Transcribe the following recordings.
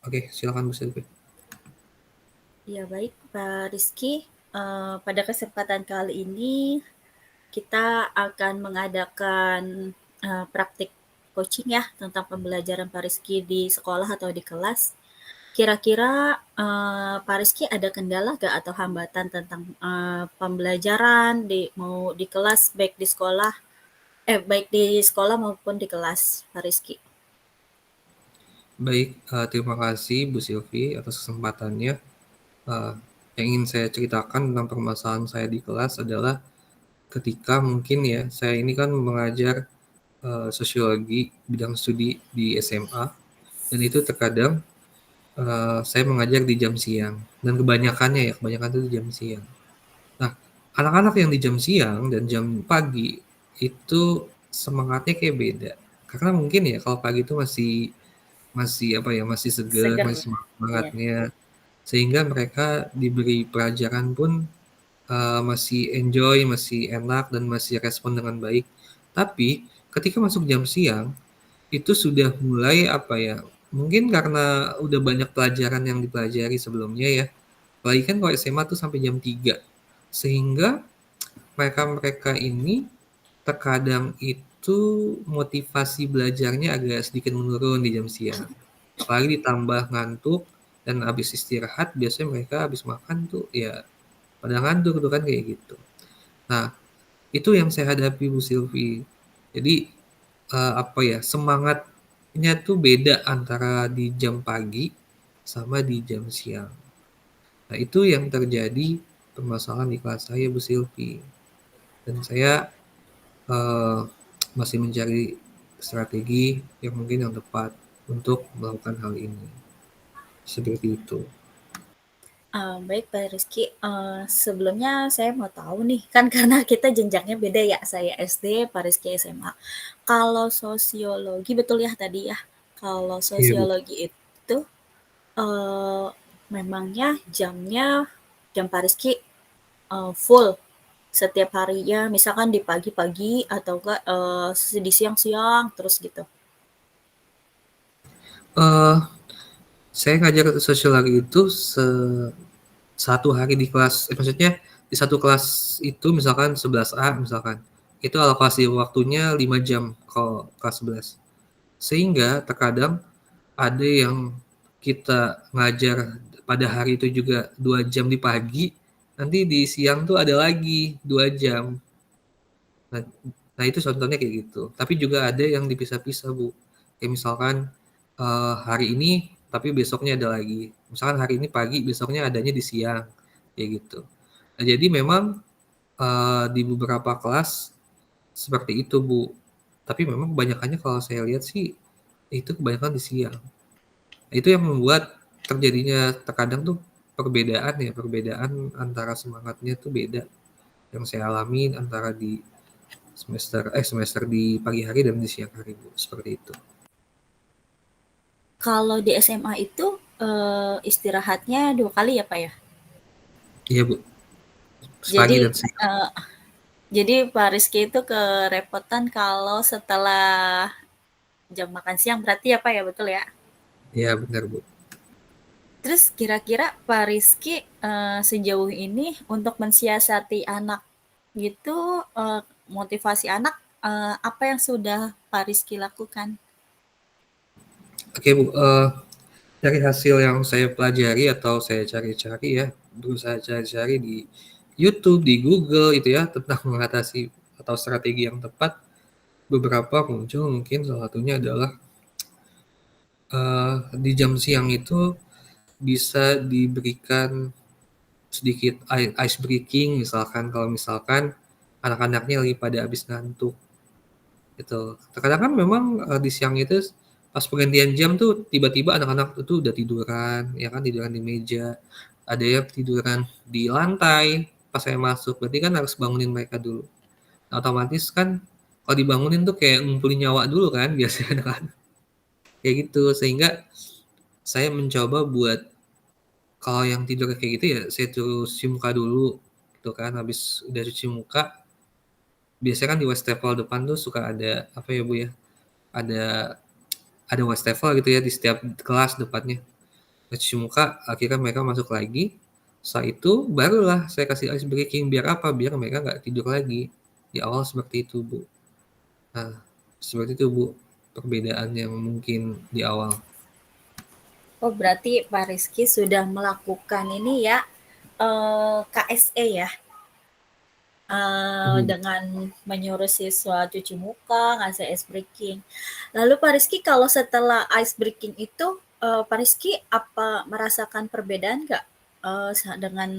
Oke, silakan Bu Silvi. Ya baik Pak Rizky, pada kesempatan kali ini kita akan mengadakan praktik coaching ya tentang pembelajaran Pak Rizky di sekolah atau di kelas. Kira-kira Pak Rizky ada kendala gak atau hambatan tentang pembelajaran mau di kelas baik di sekolah maupun di kelas Pak Rizky? Baik, terima kasih Bu Silvi atas kesempatannya. Eh, yang ingin saya ceritakan tentang permasalahan saya di kelas adalah ketika mungkin ya, saya ini kan mengajar sosiologi bidang studi di SMA, dan itu terkadang saya mengajar di jam siang, dan kebanyakan itu di jam siang. Nah, anak-anak yang di jam siang dan jam pagi itu semangatnya kayak beda. Karena mungkin ya kalau pagi itu masih masih apa ya, masih segar, Seger, masih ya. semangatnya, sehingga mereka diberi pelajaran pun masih enjoy, masih enak, dan masih respon dengan baik. Tapi ketika masuk jam siang, itu sudah mulai apa ya, mungkin karena udah banyak pelajaran yang dipelajari sebelumnya ya, apalagi kan kalau SMA tuh sampai jam 3, sehingga mereka-mereka ini terkadang itu motivasi belajarnya agak sedikit menurun di jam siang. Apalagi ditambah ngantuk, dan habis istirahat biasanya mereka habis makan tuh ya pada ngantuk tuh kan kayak gitu. Nah, itu yang saya hadapi Bu Silvi. Jadi apa ya, semangatnya tuh beda antara di jam pagi sama di jam siang. Nah, itu yang terjadi permasalahan di kelas saya Bu Silvi. Dan saya eh, masih mencari strategi yang mungkin yang tepat untuk melakukan hal ini. Seperti itu. Baik Pak Rizky, sebelumnya saya mau tahu nih, kan karena kita jenjangnya beda ya, saya SD, Pak Rizky SMA. Kalau sosiologi, betul ya tadi ya, kalau Iya Bu. sosiologi itu eh, memangnya jam Pak Rizky full setiap harinya, misalkan di pagi-pagi atau enggak di siang-siang terus gitu. Eh, saya ngajar sosiologi itu satu hari di kelas, maksudnya di satu kelas itu misalkan 11A misalkan, itu alokasi waktunya 5 jam kalau kelas 11. Sehingga terkadang ada yang kita ngajar pada hari itu juga 2 jam di pagi, nanti di siang tuh ada lagi 2 jam. Nah, nah itu contohnya kayak gitu. Tapi juga ada yang dipisah-pisah, Bu. Kayak misalkan hari ini tapi besoknya ada lagi. Misalkan hari ini pagi, besoknya adanya di siang. Kayak gitu. Nah, jadi memang di beberapa kelas seperti itu, Bu. Tapi memang kebanyakannya kalau saya lihat sih itu kebanyakan di siang. Nah, itu yang membuat terjadinya terkadang tuh perbedaan antara semangatnya tuh beda yang saya alami antara di semester di pagi hari dan di siang hari, Bu. Seperti itu. Kalau di SMA itu istirahatnya 2 kali ya Pak ya? Iya, Bu. Pagi Jadi dan siang. eh, Jadi Pak Rizky itu kerepotan kalau setelah jam makan siang berarti ya Pak ya, betul ya? Iya, benar, Bu. Terus kira-kira Pak Rizky sejauh ini untuk mensiasati anak gitu, motivasi anak apa yang sudah Pak Rizky lakukan? Oke, Bu. Dari hasil yang saya pelajari atau saya cari-cari ya, berusaha cari-cari di YouTube, di Google itu ya, tentang mengatasi atau strategi yang tepat, beberapa muncul mungkin salah satunya adalah di jam siang itu bisa diberikan sedikit ice breaking, misalkan kalau misalkan anak-anaknya lagi pada habis ngantuk gitu. Terkadang kan memang di siang itu pas pergantian jam tuh tiba-tiba anak-anak itu udah tiduran, ya kan, tiduran di meja, ada yang tiduran di lantai pas saya masuk, berarti kan harus bangunin mereka dulu. Nah, otomatis kan kalau dibangunin tuh kayak ngumpulin nyawa dulu kan biasanya kan, kayak gitu. Sehingga saya mencoba buat kalau yang tidur kayak gitu ya saya suruh cuci muka dulu gitu kan, habis udah cuci muka biasanya kan di wastafel depan tuh suka ada apa ya, Bu, ya, ada ada wastafel gitu ya di setiap kelas depannya. cuci muka, akhirnya mereka masuk lagi. Setelah itu barulah saya kasih ice breaking, biar apa? Biar mereka nggak tidur lagi. Di awal seperti itu, Bu. Nah, seperti itu, Bu, perbedaan yang mungkin di awal. Oh, berarti Pak Rizky sudah melakukan ini ya, KSE ya, Mhm. dengan menyuruh siswa cuci muka, ngasih ice breaking. Lalu Pak Rizky kalau setelah ice breaking itu, Pak Rizky apa merasakan perbedaan nggak, dengan,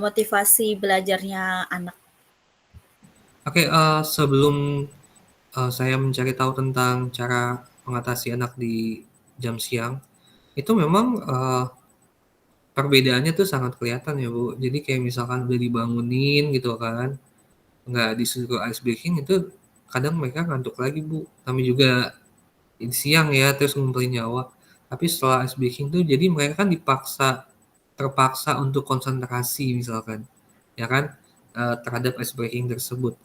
motivasi belajarnya anak? Oke, sebelum, saya mencari tahu tentang cara mengatasi anak di jam siang, itu memang, perbedaannya tuh sangat kelihatan ya, Bu. Jadi kayak misalkan udah dibangunin gitu kan, nggak disuruh ice breaking itu kadang mereka ngantuk lagi, Bu. Namanya juga siang ya, terus ngumpulin nyawa. Tapi setelah ice breaking tuh jadi mereka kan terpaksa untuk konsentrasi misalkan, ya kan, terhadap ice breaking tersebut.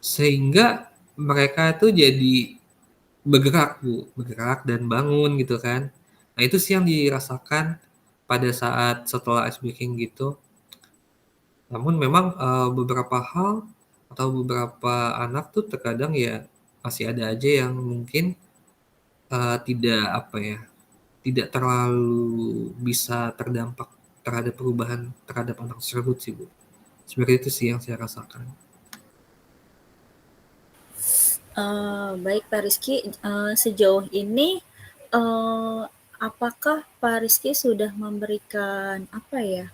Sehingga mereka tuh jadi bergerak, Bu, bergerak dan bangun gitu kan. Nah, itu sih yang dirasakan pada saat setelah ice breaking gitu. Namun memang, beberapa hal atau beberapa anak tuh terkadang ya masih ada aja yang mungkin, tidak apa ya, tidak terlalu bisa terdampak terhadap perubahan terhadap anak tersebut sih, Bu. Seperti itu sih yang saya rasakan. Baik Pak Rizky, sejauh ini, eee, apakah Pak Rizky sudah memberikan apa ya,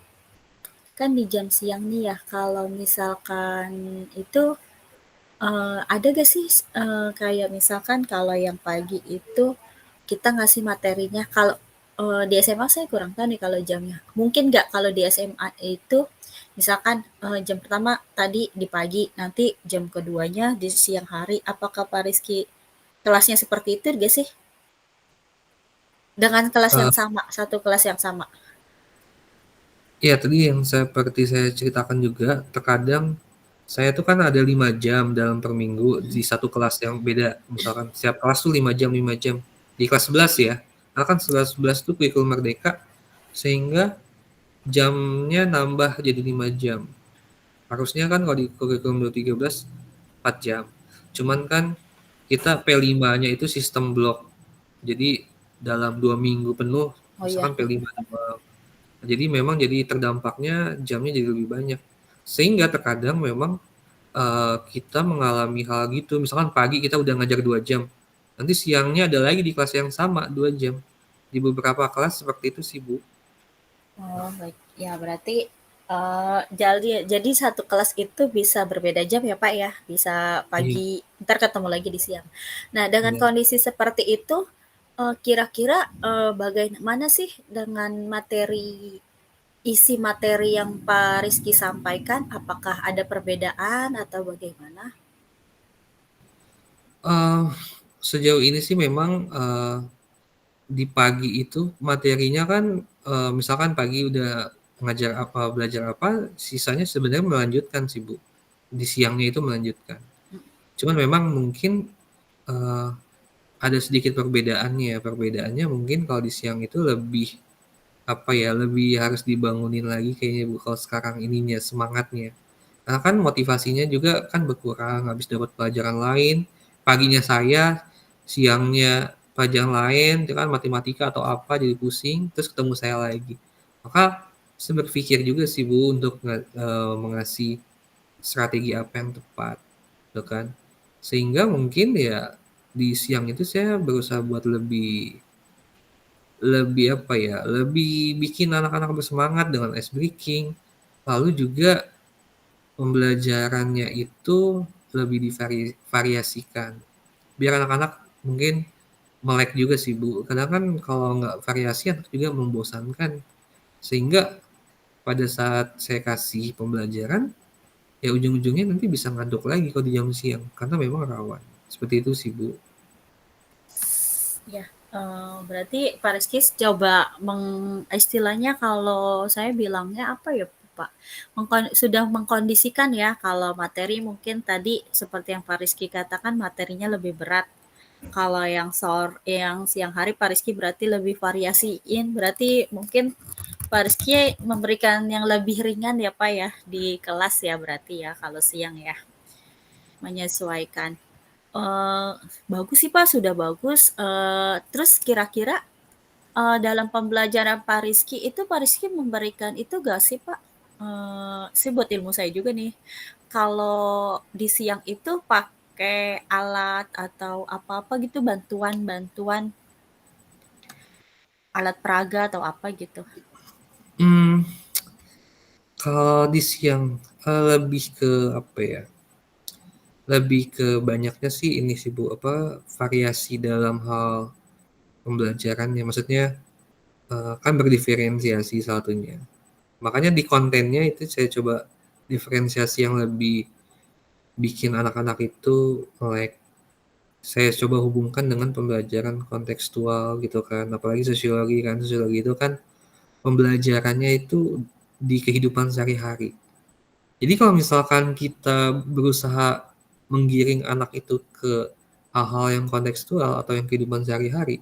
kan di jam siang nih ya, kalau misalkan itu, ada gak sih, kayak misalkan kalau yang pagi itu kita ngasih materinya kalau, di SMA saya kurang tahu nih kalau jamnya. Mungkin nggak kalau di SMA itu misalkan, jam pertama tadi di pagi, nanti jam keduanya di siang hari. Apakah Pak Rizky kelasnya seperti itu nggak sih? Dengan kelas yang Eee, sama, satu kelas yang sama? iya tadi yang seperti saya ceritakan juga, terkadang saya tuh kan ada 5 jam dalam per minggu di Mhm. satu kelas yang beda, misalkan setiap kelas tuh 5 jam. Di kelas 11 ya, karena kan 11 tuh kurikulum merdeka, sehingga jamnya nambah jadi 5 jam. Harusnya kan kalau di kurikulum 2013 4 jam. Cuman kan kita P5-nya itu sistem blok. Jadi dalam 2 minggu penuh Oh iya, misalkan P5 doang. Jadi memang jadi terdampaknya jamnya jadi lebih banyak. Sehingga terkadang memang, kita mengalami hal gitu, misalkan pagi kita udah ngajar 2 jam, nanti siangnya ada lagi di kelas yang sama 2 jam. Di beberapa kelas seperti itu sih, Bu. oh baik. Ya berarti, jadi satu kelas itu bisa berbeda jam ya Pak ya? Bisa Iya, pagi, ntar ketemu lagi di siang. Nah dengan iya. kondisi seperti itu, kira-kira, bagaimana sih dengan isi materi yang Pak Rizky sampaikan? Apakah ada perbedaan atau bagaimana? Eee, Sejauh ini sih memang, di pagi itu materinya kan, misalkan pagi udah ngajar apa, belajar apa, sisanya sebenarnya melanjutkan sih, Bu. Di siangnya itu melanjutkan. Cuman memang mungkin, eee, ada sedikit perbedaannya. Perbedaannya mungkin kalau di siang itu lebih, apa ya, lebih harus dibangunin lagi kayaknya, Bu, kalau sekarang ininya, semangatnya. Karena kan motivasinya juga kan berkurang, habis dapat pelajaran lain, paginya saya, siangnya pelajaran lain, itu kan matematika atau apa, jadi pusing, terus ketemu saya lagi. Maka saya berpikir juga sih, Bu, untuk mengasih strategi apa yang tepat, gitu kan. Sehingga mungkin ya di siang itu saya berusaha buat lebih lebih apa ya, lebih bikin anak-anak bersemangat dengan ice breaking, lalu juga pembelajarannya itu lebih variasikan, biar anak-anak mungkin melek juga sih, Bu. Kadang kan kalau nggak variasi anak juga membosankan, sehingga pada saat saya kasih pembelajaran, ya ujung-ujungnya nanti bisa ngantuk lagi kalau di jam siang, karena memang rawan. Seperti itu sih, Bu. Ya, berarti Pak Rizky coba istilahnya kalau saya bilangnya apa ya Pak, sudah mengkondisikan ya kalau materi mungkin tadi seperti yang Pak Rizky katakan materinya lebih berat. Kalau yang siang hari Pak Rizky berarti lebih variasiin, berarti mungkin Pak Rizky memberikan yang lebih ringan ya Pak ya di kelas ya berarti ya kalau siang ya, menyesuaikan. Eh, Bagus sih Pak, sudah bagus. Terus kira-kira dalam pembelajaran Pak Rizky itu Pak Rizky memberikan itu gak sih Pak? Sih buat ilmu saya juga nih. Kalau di siang itu pakai alat atau apa-apa gitu bantuan-bantuan alat peraga atau apa gitu. Hmm, kalau di siang lebih ke apa ya? Lebih ke banyaknya sih ini sih Bu, apa variasi dalam hal pembelajaran ya. Maksudnya kan berdiferensiasi satunya. Makanya di kontennya itu saya coba diferensiasi yang lebih bikin anak-anak itu melek. Saya coba hubungkan dengan pembelajaran kontekstual gitu kan, apalagi sosiologi kan. Sosiologi itu kan pembelajarannya itu di kehidupan sehari-hari. Jadi kalau misalkan kita berusaha menggiring anak itu ke hal-hal yang kontekstual atau yang kehidupan sehari-hari,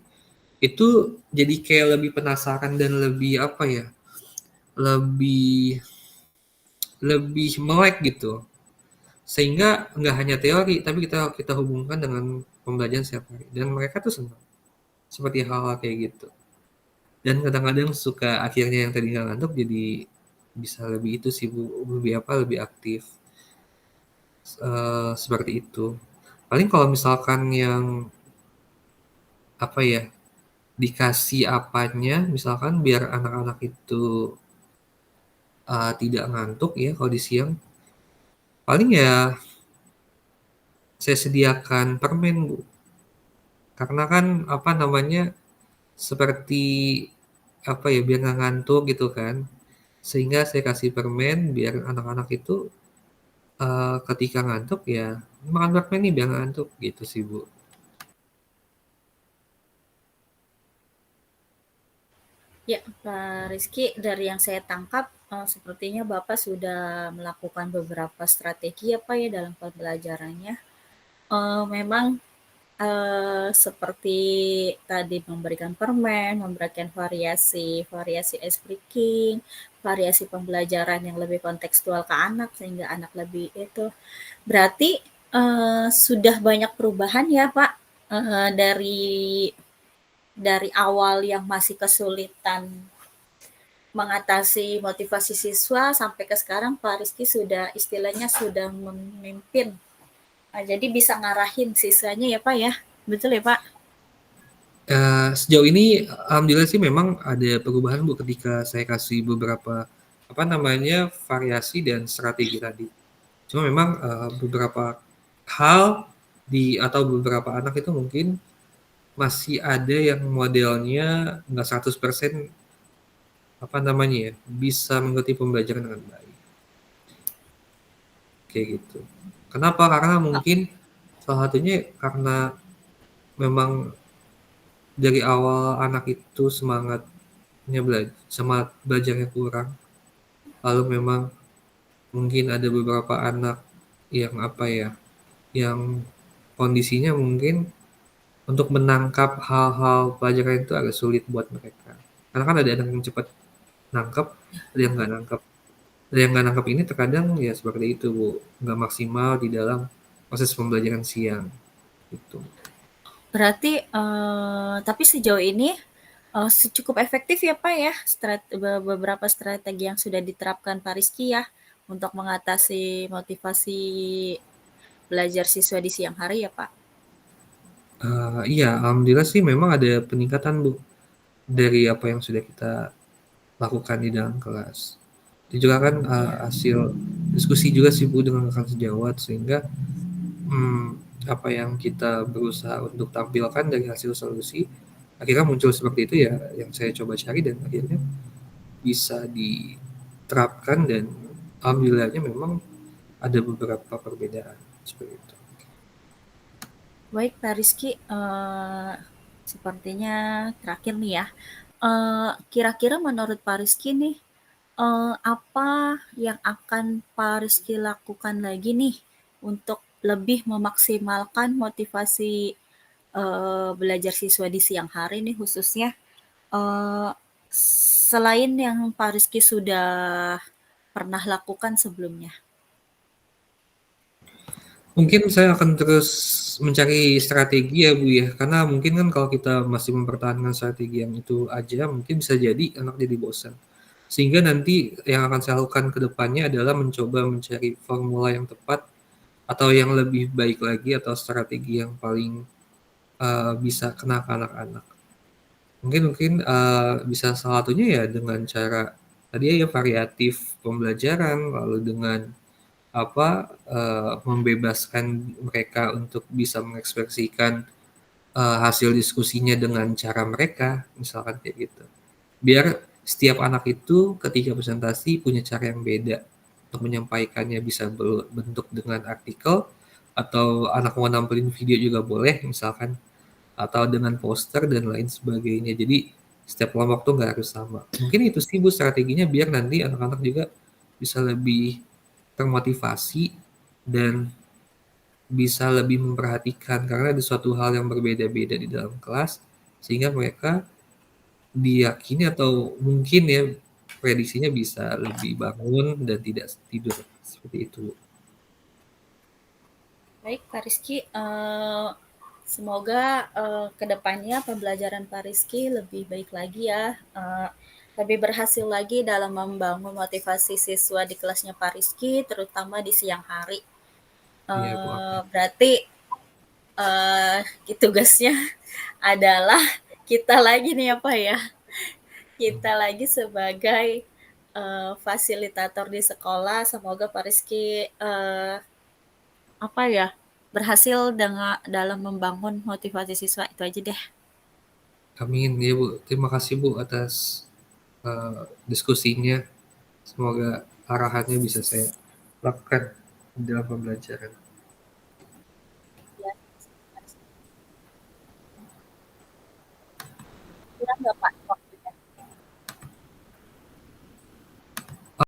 itu jadi kayak lebih penasaran dan lebih apa ya, lebih lebih melek gitu. Sehingga nggak hanya teori, tapi kita kita hubungkan dengan pembelajaran setiap hari. Dan mereka tuh senang. Seperti hal-hal kayak gitu. Dan kadang-kadang suka akhirnya yang tadi nggak ngantuk jadi bisa lebih itu sih Bu, lebih apa, lebih aktif. Seperti itu. Paling kalau misalkan yang apa ya, dikasih apanya, misalkan biar anak-anak itu tidak ngantuk ya kalau di siang, paling ya saya sediakan permen Bu. Karena kan apa namanya, seperti apa ya, biar nggak ngantuk gitu kan. Sehingga saya kasih permen biar anak-anak itu ketika ngantuk ya makan permen nih biar nggak ngantuk gitu sih Bu. Ya, Pak Rizky, dari yang saya tangkap, sepertinya Bapak sudah melakukan beberapa strategi ya Pak ya dalam pembelajarannya. Memang seperti tadi memberikan permen, memberikan variasi variasi ice breaking, variasi pembelajaran yang lebih kontekstual ke anak sehingga anak lebih itu. Berarti sudah banyak perubahan ya Pak dari awal yang masih kesulitan mengatasi motivasi siswa sampai ke sekarang Pak Rizky sudah istilahnya sudah memimpin. Jadi bisa ngarahin siswanya ya Pak ya. Betul ya Pak? Sejauh ini alhamdulillah sih memang ada perubahan Bu ketika saya kasih beberapa apa namanya variasi dan strategi tadi. Cuma memang beberapa hal di atau beberapa anak itu mungkin masih ada yang modelnya nggak 100% apa namanya ya, bisa mengikuti pembelajaran dengan baik, kayak gitu. Kenapa? Karena mungkin salah satunya karena memang dari awal anak itu semangat belajarnya kurang. Lalu memang mungkin ada beberapa anak yang apa ya, yang kondisinya mungkin untuk menangkap hal-hal pelajaran itu agak sulit buat mereka. Karena kan ada anak yang cepat nangkep, ada yang nggak nangkep. Dan yang nggak nangkep ini terkadang ya seperti itu Bu, nggak maksimal di dalam proses pembelajaran siang itu. Berarti tapi sejauh ini cukup efektif ya Pak ya beberapa strategi yang sudah diterapkan Pak Rizky ya untuk mengatasi motivasi belajar siswa di siang hari ya Pak. Iya, alhamdulillah sih memang ada peningkatan Bu dari apa yang sudah kita lakukan di dalam kelas. Itu juga kan hasil diskusi juga sih Bu dengan rekan sejawat sehingga hmm, apa yang kita berusaha untuk tampilkan dari hasil solusi akhirnya muncul seperti itu ya yang saya coba cari dan akhirnya bisa diterapkan dan alhamdulillahnya memang ada beberapa perbedaan seperti itu. Baik Pak Rizky, sepertinya terakhir nih ya. Kira-kira menurut Pak Rizky nih, apa yang akan Pak Rizky lakukan lagi nih untuk lebih memaksimalkan motivasi belajar siswa di siang hari nih khususnya, eee, selain yang Pak Rizky sudah pernah lakukan sebelumnya? Mungkin saya akan terus mencari strategi ya Bu ya, karena mungkin kan kalau kita masih mempertahankan strategi yang itu aja, mungkin bisa jadi anak jadi bosan. Sehingga nanti yang akan saya lakukan ke depannya adalah mencoba mencari formula yang tepat atau yang lebih baik lagi atau strategi yang paling bisa kena ke anak-anak. Mungkin mungkin bisa salah satunya ya dengan cara tadi ya variatif pembelajaran, lalu dengan membebaskan mereka untuk bisa mengekspresikan hasil diskusinya dengan cara mereka, misalkan kayak gitu. Biar setiap anak itu ketika presentasi punya cara yang beda untuk menyampaikannya, bisa berbentuk dengan artikel atau anak mau nampilin video juga boleh misalkan, atau dengan poster dan lain sebagainya. Jadi setiap kelompok tuh nggak harus sama. Mungkin itu sih Bu strateginya biar nanti anak-anak juga bisa lebih termotivasi dan bisa lebih memperhatikan karena ada suatu hal yang berbeda-beda di dalam kelas sehingga mereka diyakini atau mungkin ya prediksinya bisa lebih bangun dan tidak tidur seperti itu. Baik Pak Rizky, semoga ke depannya pembelajaran Pak Rizky lebih baik lagi ya, lebih berhasil lagi dalam membangun motivasi siswa di kelasnya Pak Rizky, terutama di siang hari. Iya Bu, oke. Berarti tugasnya adalah kita lagi nih apa ya? Kita lagi sebagai fasilitator di sekolah. Semoga Pak Rizky apa ya, berhasil dengan dalam membangun motivasi siswa. Itu aja deh. Amin ya Bu. Terima kasih Bu atas diskusinya. Semoga arahannya bisa saya lakukan dalam pembelajaran. Ya, kurang nggak Pak?